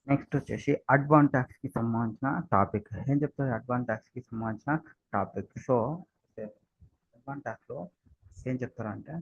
Next వచ్చేసి advance ట్యాక్స్కి సంబంధించిన topic ఏం చెప్తుంది అడ్వాన్స్ ట్యాక్స్కి సంబంధించిన టాపిక్. సో అడ్వాన్స్ ట్యాక్స్లో ఏం చెప్తారంటే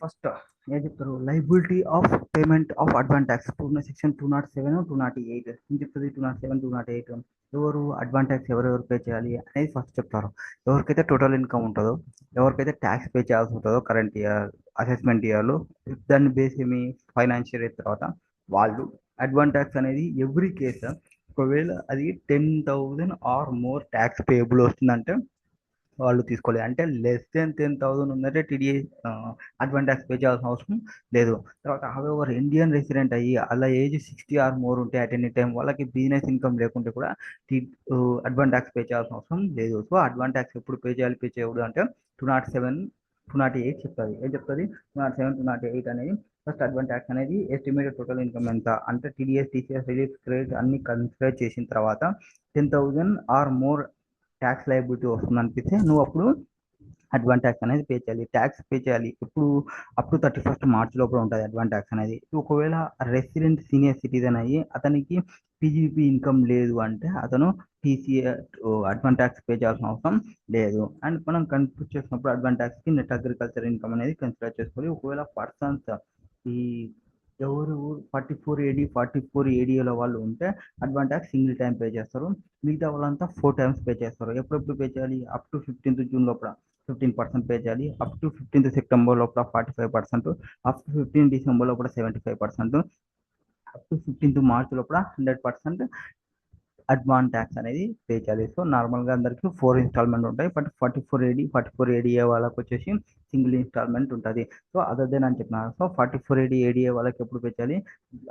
ఫస్ట్ ఏం చెప్తారు, liability of payment of advance tax section 207 208 ఏం చెప్తుంది. 207 208 ఎవరు అడ్వాన్స్ ట్యాక్స్ ఎవరెవరు పే చేయాలి అనేది ఫస్ట్ చెప్తారు. ఎవరికైతే టోటల్ ఇన్కమ్ ఉంటుందో, ఎవరికైతే ట్యాక్స్ పే చేయాల్సి ఉంటుందో కరెంట్ ఇయర్ అసెస్మెంట్ ఇయర్లో, దాన్ని బేస్ ఏమి ఫైనాన్షియల్ ఇయర్ తర్వాత వాళ్ళు అడ్వాన్స్ ట్యాక్స్ అనేది ఎవ్రీ కేసు ఒకవేళ అది 10,000 ఆర్ మోర్ ట్యాక్స్ పేయబుల్ వస్తుందంటే వాళ్ళు తీసుకోలేదు. అంటే లెస్ దెన్ 10,000 ఉందంటే టీడీఏ అడ్వాన్స్ ట్యాక్స్ పే చేయాల్సిన అవసరం లేదు. తర్వాత హవెవర్ ఇండియన్ రెసిడెంట్ అయ్యి అలా ఏజ్ 60 ఆర్ మోర్ ఉంటే అట్ ఎనీ టైం వాళ్ళకి బిజినెస్ ఇన్కమ్ లేకుంటే కూడా అడ్వాన్స్ ట్యాక్స్ పే చేయాల్సిన అవసరం లేదు. సో అడ్వాన్స్ ట్యాక్స్ ఎప్పుడు పే చేయాలి, పే చేయకూడదు అంటే 207 208 చెప్తుంది. ఏం చెప్తుంది 207 208 అనేది ఫస్ట్ అడ్వాన్స్ ట్యాక్స్ అనేది ఎస్టిమేటెడ్ టోటల్ ఇన్కమ్ ఎంత అంటే టీడీఎస్ టీసీఎస్ రిలీఫ్ క్రెడిట్ అన్ని కన్సిడర్ చేసిన తర్వాత 10,000 ఆర్ మోర్ ట్యాక్స్ లయబిలిటీ వస్తుంది అనిపిస్తే నువ్వు అప్పుడు అడ్వాన్స్ ట్యాక్స్ అనేది పే చేయాలి. ట్యాక్స్ పే చేయాలి ఇప్పుడు అప్ టు 31st మార్చ్ లోపల ఉంటుంది అడ్వాన్స్ ట్యాక్స్ అనేది. ఒకవేళ రెసిడెంట్ సీనియర్ సిటిజన్ అయ్యి అతనికి పీజీపీ ఇన్కమ్ లేదు అంటే అతను టీసీఏ అడ్వాన్స్ ట్యాక్స్ పే చేయాల్సిన అవసరం లేదు. అండ్ మనం కన్సిడర్ చేసినప్పుడు అడ్వాన్స్ ట్యాక్స్కి నెట్ అగ్రికల్చర్ ఇన్కమ్ అనేది కన్సిడర్ చేసుకోవాలి. ఒకవేళ పర్సన్స్ ఈ ఎవరు 44 ఏడీఏలో వాళ్ళు ఉంటే advance tax single time pay చేస్తారు. మిగతా వాళ్ళంతా 4 టైమ్స్ పే చేస్తారు. ఎప్పుడెప్పుడు పే చేయాలి, అప్ టు 15th జూన్ లోపల 15% పే చేయాలి, అప్ టు 15th సెప్టెంబర్ లోపల 45%, అప్ టు 15 డిసెంబర్ లోపల 75%, అప్ టు 15th మార్చ్ లోపల 100% అడ్వాన్స్ ట్యాక్స్ అనేది పే చేయాలి. సో నార్మల్గా అందరికీ 4 ఇన్స్టాల్మెంట్ ఉంటాయి. బట్ 44 ఏడీఏ వాళ్ళకి వచ్చేసి సింగిల్ ఇన్స్టాల్మెంట్ ఉంటుంది. సో అదర్ దెన్ అని చెప్పినారు. సో 44 ఏడీఏ వాళ్ళకి ఎప్పుడు పే చేయాలి,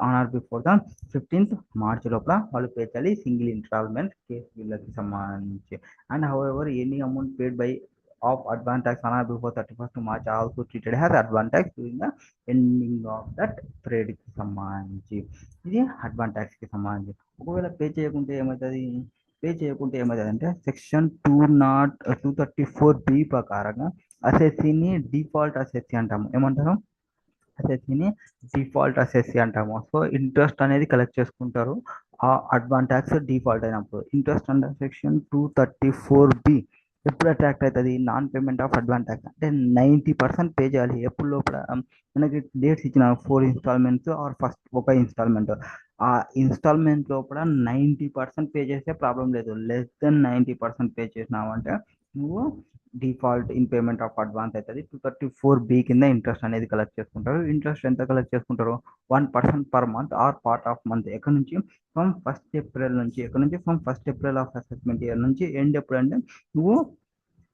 on or before the 15th March లోపల వాళ్ళు పే చేయాలి సింగిల్ ఇన్స్టాల్మెంట్ కేసు వీళ్ళకి సంబంధించి. And however any amount paid by of advance tax on or before 31st March also treated has advance tax during the ending of that పీరియడ్కి సంబంధించి. ఇది advance ట్యాక్స్కి సంబంధించి. ఒకవేళ పే చేయకుంటే ఏమవుతుంది అంటే సెక్షన్ 234B ప్రకారంగా అసెస్సీని డిఫాల్ట్ అసెస్సీ అంటాము. ఏమంటారు, అసెస్సీని డిఫాల్ట్ అసెస్సీ అంటాము. సో ఇంట్రెస్ట్ అనేది కలెక్ట్ చేసుకుంటారు ఆ అడ్వాన్స్ ట్యాక్స్ డిఫాల్ట్ అయినప్పుడు. ఇంట్రెస్ట్ అండర్ సెక్షన్ 234B ఎప్పుడు అట్రాక్ట్ అవుతుంది, non payment of advance tax అంటే 90% పే చేయాలి. ఎప్పుడు లోపల మనకి డేట్స్ ఇచ్చిన 4 ఇన్స్టాల్మెంట్స్ ఆర్ ఫస్ట్ ఒక ఇన్స్టాల్మెంట్, ఆ ఇన్స్టాల్మెంట్ లోపల 90% పే చేస్తే ప్రాబ్లం లేదు. లెస్ దెన్ 90% పే చేసినావు అంటే నువ్వు default in payment of advance అవుతుంది. 234B కింద ఇంట్రెస్ట్ అనేది కలెక్ట్ చేసుకుంటారు. ఇంట్రెస్ట్ ఎంత కలెక్ట్ చేసుకుంటారు, 1% per month or part of month. ఎక్కడి నుంచి, ఫ్రమ్ 1st ఏప్రిల్ నుంచి. ఎక్కడి నుంచి, from 1st April of assessment year నుంచి ఎండ్ ఎప్పుడు అంటే నువ్వు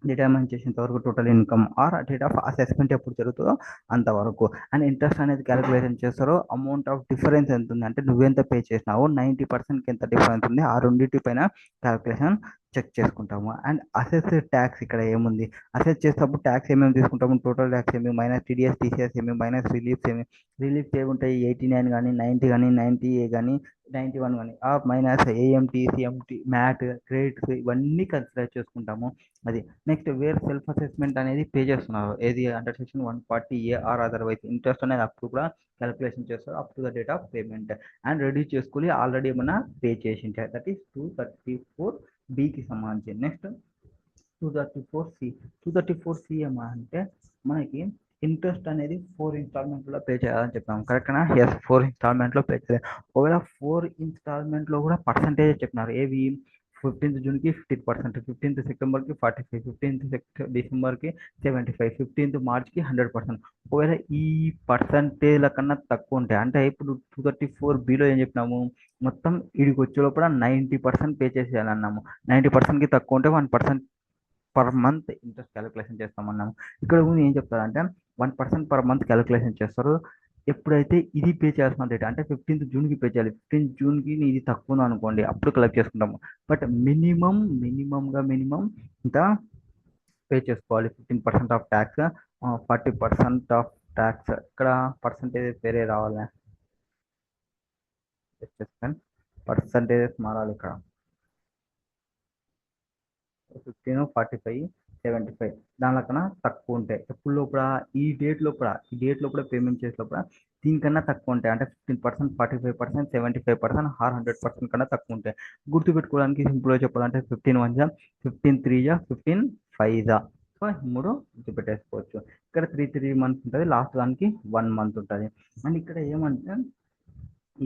డిటర్మైన్ చేసేంత వరకు total income or date of assessment ఎప్పుడు జరుగుతుందో అంతవరకు. అండ్ ఇంట్రెస్ట్ అనేది క్యాలిక్యులేషన్ చేస్తారు. అమౌంట్ ఆఫ్ డిఫరెన్స్ ఎంత ఉంది అంటే నువ్వెంత పే చేసినావు 90%కి ఎంత డిఫరెన్స్ ఉంది ఆ రెండింటి పైన క్యాలిక్యులేషన్ చెక్ చేసుకుంటాము. అండ్ అసెస్ ట్యాక్స్ ఇక్కడ ఏముంది, అసెస్ చేసేటప్పుడు ట్యాక్స్ ఏమేమి తీసుకుంటాము, టోటల్ ట్యాక్స్ ఏమి, మైనస్ టీడీఎస్ టీసీఎస్ ఏమి, మైనస్ రిలీఫ్స్ ఏమి. రిలీఫ్స్ ఏముంటాయి 89 కానీ 90 కానీ 90A కానీ 91 కానీ, ఆ minus AMT CMT MAT credits ఇవన్నీ కన్సిడర్ చేసుకుంటాము. అది నెక్స్ట్ వేర్ సెల్ఫ్ అసెస్మెంట్ అనేది పే చేస్తున్నారు ఏది under section 140A or otherwise interest అనేది అప్పుడు కూడా క్యాలిక్యులేషన్ చేస్తారు up to the date of payment. And ready చేసుకుని ఆల్రెడీ ఏమన్నా పే చేసి ఉంటాయి. దట్ ఈస్ 234Bకి సంబంధించి. Next 234C. 234C ఏమంటే మనకి ఇంట్రెస్ట్ అనేది 4 ఇన్స్టాల్మెంట్లో పే చేయాలని చెప్పాము, కరెక్ట్నా? ఎస్, 4 ఇన్స్టాల్మెంట్లో పే చేయాలి. ఒకవేళ 4 ఇన్స్టాల్మెంట్లో కూడా పర్సంటేజ్ చెప్పినారు ఏవి, 15th జూన్కి 50%, 15th సెప్టెంబర్కి 45, 15th డిసెంబర్కి 75, 15th మార్చ్కి 100%. ఒకవేళ ఈ పర్సంటేజ్ల కన్నా తక్కువ ఉంటాయి అంటే ఇప్పుడు 234Bలో ఏం చెప్పినాము, మొత్తం వీడికి వచ్చే లోపల 90% పే చేసేయాలన్నాము. 90%కి తక్కువ ఉంటే 1% పర్ మంత్ ఇంట్రెస్ట్ క్యాలిక్యులేషన్ చేస్తామన్నాము. ఇక్కడ కూడా ఏం చెప్తారంటే 1% పర్ మంత్ క్యాలిక్యులేషన్ చేస్తారు. ఎప్పుడైతే ఇది పే చేయాల్సిన డేట్ అంటే 15th జూన్కి పే చేయాలి. 15th జూన్కి ఇది తక్కువ ఉంది అనుకోండి అప్పుడు కలెక్ట్ చేసుకుంటాము. బట్ మినిమం ఇంత పే చేసుకోవాలి. 15% ఆఫ్ ట్యాక్స్, 40% ఆఫ్ ట్యాక్స్. ఇక్కడ పర్సంటేజ్ వేరే రావాలి, పర్సంటేజెస్ మారాలి ఇక్కడ. 15, 45 75 దానిలో కన్నా తక్కువ ఉంటాయి. ఎప్పుడు లోపల ఈ డేట్ లోపల పేమెంట్ చేసే లోపల దీనికన్నా తక్కువ ఉంటాయి. అంటే 15%, 45%, 75% ఆర్ 100% కన్నా తక్కువ ఉంటాయి. గుర్తుపెట్టుకోవడానికి సింపుల్గా చెప్పాలంటే 15 1 జా, 15 3 జా, 15 5 జా. సో ఈ మూడు గుర్తుపెట్టేసుకోవచ్చు. ఇక్కడ 3 months ఉంటుంది, లాస్ట్ దానికి 1 month ఉంటుంది. అండ్ ఇక్కడ ఏమంటే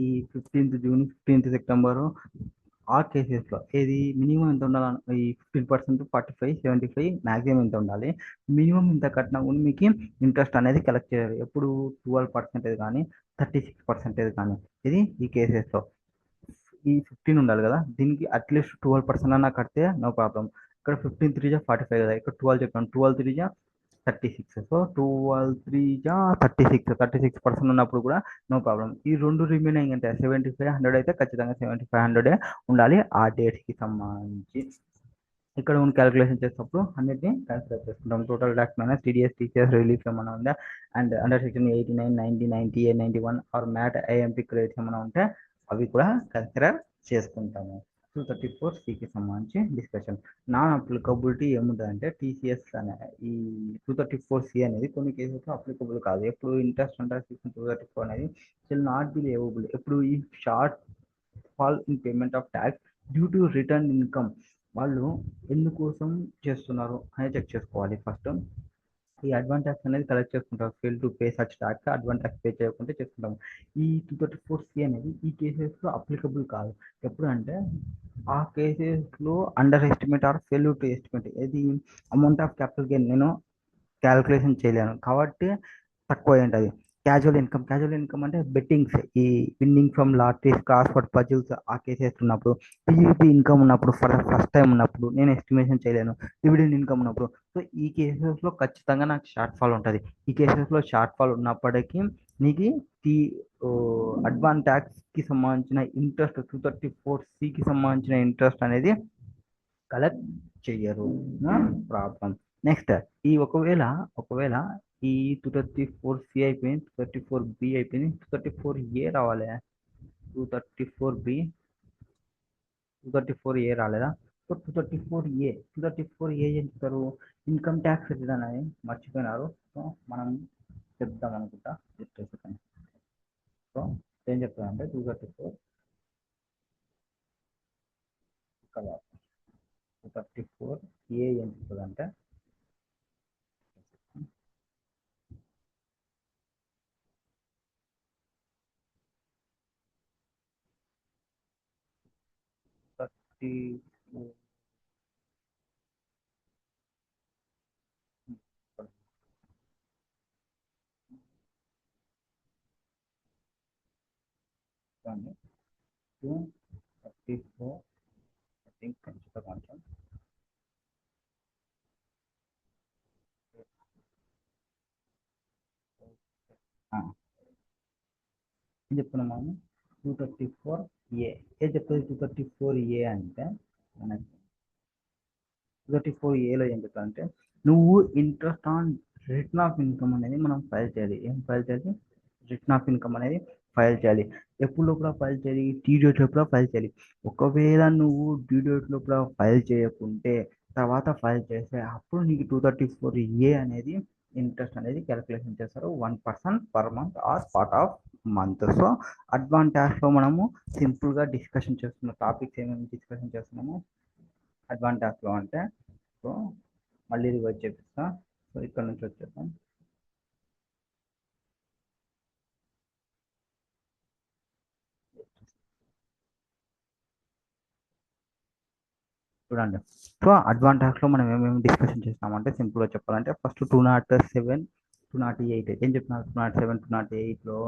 ఈ 15th జూన్, 15th సెప్టెంబరు ఆ కేసెస్లో ఏది మినిమం ఎంత ఉండాలి? ఈ 15%, 45, 75 మ్యాక్సిమం ఎంత ఉండాలి? మినిమం ఇంత కట్టినా కూడా మీకు ఇంట్రెస్ట్ అనేది కలెక్ట్ చేయాలి. ఎప్పుడు 12% కానీ 36% కానీ. ఇది ఈ కేసెస్లో ఈ 15 ఉండాలి కదా, దీనికి అట్లీస్ట్ 12% అన్నా కడితే నో ప్రాబ్లం. ఇక్కడ 15 3 జా 45 కదా, ఇక్కడ 12 చెప్పాను, 12 3 జా 36. సో 12 3 జా 36% ఉన్నప్పుడు కూడా నో ప్రాబ్లం. ఈ రెండు రిమైనింగ్ అంటే 75 100 అయితే ఖచ్చితంగా 75 100 ఉండాలి ఆ డేట్స్కి సంబంధించి. ఇక్కడ ఉన్న క్యాలిక్యులేషన్ చేసినప్పుడు అన్నిటిని కన్సిడర్ చేసుకుంటాం. Total tax minus TDS, teachers relief ఏమైనా ఉందా, and under section 89, 90, 98, 91 or MAT IMP credits ఏమైనా ఉంటే అవి కూడా కన్సిడర్ చేసుకుంటాము. 234కి సంబంధించి డిస్కషన్. నాన్ అప్లికబిలిటీ ఏముంటుందంటే టీసీఎస్ అనే ఈ 234 అనేది కొన్ని కేసెస్లో అప్లికబుల్ కాదు. ఎప్పుడు ఇంట్రెస్ట్ అండర్ సెక్షన్ 234 అనేది షిల్ నాట్ బి లేవబుల్. ఎప్పుడు ఈ short fall in payment of tax due to return income వాళ్ళు ఎందుకోసం చేస్తున్నారు అనేది చెక్ చేసుకోవాలి. ఫస్ట్ ఈ అడ్వాన్స్ ట్యాక్స్ అనేది కలెక్ట్ చేసుకుంటారు. Fail to pay such tax, advance tax pay చేయకుంటే చేసుకుంటాం. ఈ 234 అనేది ఈ కేసెస్లో అప్లికబుల్ కాదు. ఎప్పుడు అంటే ఆ కేసెస్లో under estimate or fail to estimate ఏది అమౌంట్ ఆఫ్ క్యాపిటల్ గెయిన్ నేను క్యాలిక్యులేషన్ చేయలేను కాబట్టి తక్కువ ఉంటుంది. క్యాజువల్ ఇన్కమ్ అంటే బెట్టింగ్స్, ఈ winning from lotteries, crossword puzzles ఆ కేసెస్ ఉన్నప్పుడు, పీజీపీ ఇన్కమ్ ఉన్నప్పుడు, ఫస్ట్ టైం ఉన్నప్పుడు నేను ఎస్టిమేషన్ చేయలేను. డివిడెండ్ ఇన్కమ్ ఉన్నప్పుడు, సో ఈ కేసెస్లో ఖచ్చితంగా నాకు షార్ట్ ఫాల్ ఉంటుంది. ఈ కేసెస్లో షార్ట్ ఫాల్ ఉన్నప్పటికీ నీకు ఈ అడ్వాన్స్ ట్యాక్స్కి సంబంధించిన ఇంట్రెస్ట్ 234కి సంబంధించిన ఇంట్రెస్ట్ అనేది కలెక్ట్ చెయ్యరు. ప్రాబ్లం. నెక్స్ట్ ఈ ఒకవేళ ఈ 234 అయిపోయింది, 234 అయిపోయింది, 234 రావాలి. 234 రాలేదా? సో 234 ఏం చెప్తారు? ఇన్కమ్ ట్యాక్స్ రిటర్న్ అని మర్చిపోయినారు. సో మనం చెప్తాం అనుకుంటా. సో ఏం చెప్తారంటే 234 కదా, 234 ఏం చెప్తుందంటే చూడండి 234 ఐ థింక్ కొంచెం ఏం చెప్తున్నాం మనం? 234 ఏం చెప్తుంది 234 అంటే మనకి 234 ఏం చెప్తానంటే నువ్వు interest on return of income అనేది మనం ఫైల్ చేయాలి. ఏం ఫైల్ చేయాలి? రిటర్న్ ఆఫ్ ఇన్కమ్ అనేది ఫైల్ చేయాలి. ఎప్పుడు లోపల ఫైల్ చేయాలి? డ్యూ డేట్ లోపల ఫైల్ చేయాలి. ఒకవేళ నువ్వు డ్యూ డేట్ లోపల ఫైల్ చేయకుంటే తర్వాత ఫైల్ చేస్తే అప్పుడు నీకు 234 అనేది ఇంట్రెస్ట్ అనేది క్యాలిక్యులేషన్ చేస్తారు. 1% per month or part of month. So advance ట్యాక్స్లో మనము సింపుల్గా డిస్కషన్ చేస్తున్న టాపిక్స్ ఏమేమి డిస్కషన్ చేస్తున్నాము అడ్వాన్స్ ట్యాక్స్లో అంటే. సో మళ్ళీ ఇది వచ్చి చెప్పిస్తా. సో ఇక్కడ నుంచి వచ్చేస్తాం. చూడండి. సో అడ్వాన్స్ ట్యాక్స్లో మనం ఏమేమి డిస్కషన్ చేస్తామంటే సింపుల్గా చెప్పాలంటే ఫస్ట్ 207, 208 ఏం చెప్తున్నారు? 207, 208లో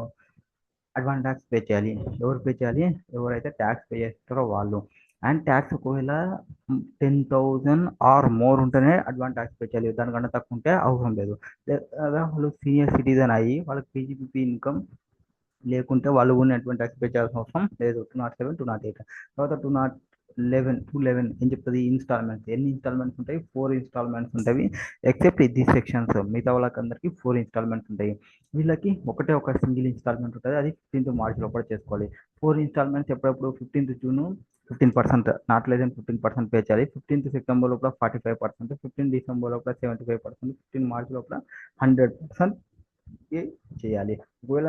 అడ్వాన్స్ ట్యాక్స్ పే చేయాలి. ఎవరు పే చేయాలి? ఎవరైతే ట్యాక్స్ పే చేస్తారో వాళ్ళు. అండ్ ట్యాక్స్ ఒకవేళ 10,000 ఆర్ మోర్ ఉంటేనే అడ్వాన్స్ ట్యాక్స్ పే చేయాలి. దానికన్నా తక్కువ ఉంటే అవసరం లేదు. లేదా వాళ్ళు సీనియర్ సిటిజన్ అయ్యి వాళ్ళకి పీజీపీ ఇన్కమ్ లేకుంటే వాళ్ళు కూడా అడ్వాన్స్ ట్యాక్స్ పే చేయాల్సిన అవసరం లేదు. 207, 208 తర్వాత 211 ఏం చెప్తుంది? ఇన్స్టాల్మెంట్స్. ఎన్ని ఇన్స్టాల్మెంట్స్ ఉంటాయి? 4 ఇన్స్టాల్మెంట్స్ ఉంటాయి. ఎక్సెప్ట్ ది సెక్షన్స్ మిగతా వాళ్ళకి అందరికి 4 ఇన్స్టాల్మెంట్స్ ఉంటాయి. వీళ్ళకి ఒక సింగిల్ ఇన్స్టాల్మెంట్ ఉంటుంది. అది 15th మార్చ్ లోపల చేసుకోవాలి. 4 ఇన్స్టాల్మెంట్స్ ఎప్పుడప్పుడు 15th June, 15%, not less then 15% pay చేయాలి. 15th సెప్టెంబర్ లోపల 45%, 15 డిసెంబర్ లోపల 75%, 15 మార్చ్ లోపల 100% పే చేయాలి. ఒకవేళ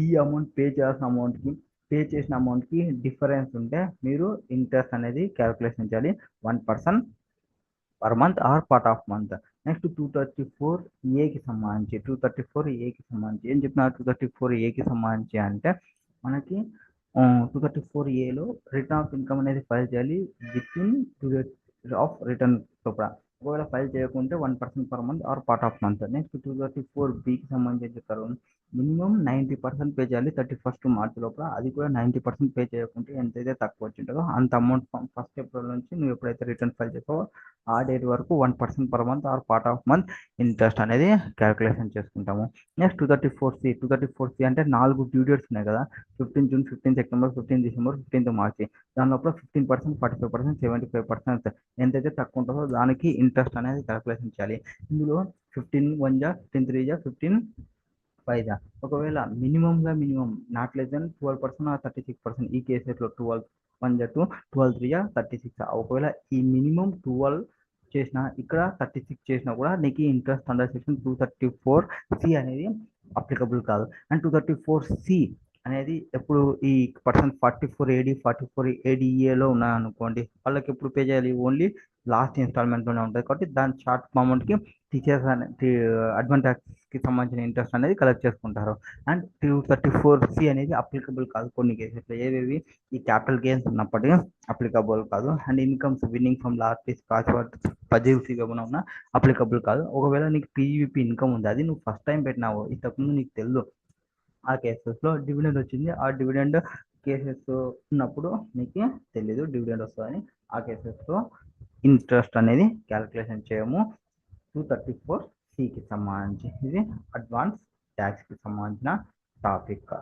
ఈ అమౌంట్ పే చేసిన అమౌంట్కి డిఫరెన్స్ ఉంటే మీరు ఇంట్రెస్ట్ అనేది క్యాలిక్యులేషన్ చేయాలి. 1% per month or part of month. Next 234 ఏకి సంబంధించి 234 ఏకి సంబంధించి ఏం చెప్పిన 234 ఏకి సంబంధించి అంటే మనకి 234 ఏలో రిటర్న్ ఆఫ్ ఇన్కమ్ అనేది ఫైల్ చేయాలి విత్ ఇన్ 2 ఆఫ్ రిటర్న్ లోపల. ఒకవేళ ఫైల్ చేయకుంటే 1% per month or part of month. Next 234 బికి సంబంధించి చెప్తారు మినిమం 90% పే చేయాలి 31st మార్చ్ లోపల. అది కూడా 90% పే చేయకుంటే ఎంతైతే తక్కువ వచ్చింటుందో అంత అమౌంట్ 1st ఏప్రిల్ నుంచి నువ్వు ఎప్పుడైతే రిటర్న్ ఫైల్ చేస్తావో ఆ డేట్ వరకు 1% per month or part of month interest అనేది క్యాలిక్యులేషన్ చేసుకుంటాము. నెక్స్ట్ 234సి అంటే 4 డ్యూ డేట్స్ ఉన్నాయి కదా, 15 జూన్, 15 సెప్టెంబర్, 15 డిసెంబర్, 15 మార్చి. దాని లోపల 15%, 45%, 75% ఎంతైతే తక్కువ ఉంటుందో దానికి ఇంట్రెస్ట్ అనేది క్యాలిక్యులేషన్ చేయాలి. ఇందులో 15 1 జా, 15 3 జా, 15 5 జా. ఒకవేళ minimum not less than 12% or 36%. ఈ కేసెస్లో 12 1 జా 2, 12 3 జా 36. ఒకవేళ ఈ మినిమం 12 చేసిన ఇక్కడ 36 చేసినా కూడా నీకు ఇంట్రెస్ట్ అండర్ సెక్షన్ 234సి అనేది అప్లికబుల్ కాదు. అండ్ 234సి అనేది ఎప్పుడు ఈ పర్సన్ 44AD 44ADఏలో ఉన్నాయనుకోండి వాళ్ళకి ఎప్పుడు పే చేయాలి, ఓన్లీ లాస్ట్ ఇన్స్టాల్మెంట్లోనే ఉంటుంది. కాబట్టి దాని షార్ట్ అమౌంట్కి టీచర్స్ అనేది అడ్వాన్స్ ట్యాక్స్కి సంబంధించిన ఇంట్రెస్ట్ అనేది కలెక్ట్ చేసుకుంటారు. అండ్ 234సి అనేది అప్లికబుల్ కాదు కొన్ని కేసెస్లో. ఏవేవి ఈ క్యాపిటల్ గెయిన్స్ ఉన్నప్పటికీ అప్లికబుల్ కాదు. And incomes winnowing from last scotch puzzles ఏమైనా ఉన్నా అప్లికబుల్ కాదు. ఒకవేళ నీకు పీవీపీ ఇన్కమ్ ఉంది, అది నువ్వు ఫస్ట్ టైం పెట్టినావు, ఇంతకుముందు నీకు తెలుసు, ఆ కేసెస్లో డివిడెండ్ వచ్చింది, ఆ డివిడెండ్ కేసెస్ ఉన్నప్పుడు నీకు తెలీదు డివిడెండ్ వస్తుందని, ఆ కేసెస్లో ఇంట్రెస్ట్ అనేది క్యాలిక్యులేషన్ చేయము. 234సికి సంబంధించి ఇది అడ్వాన్స్ ట్యాక్స్కి సంబంధించిన టాపిక్.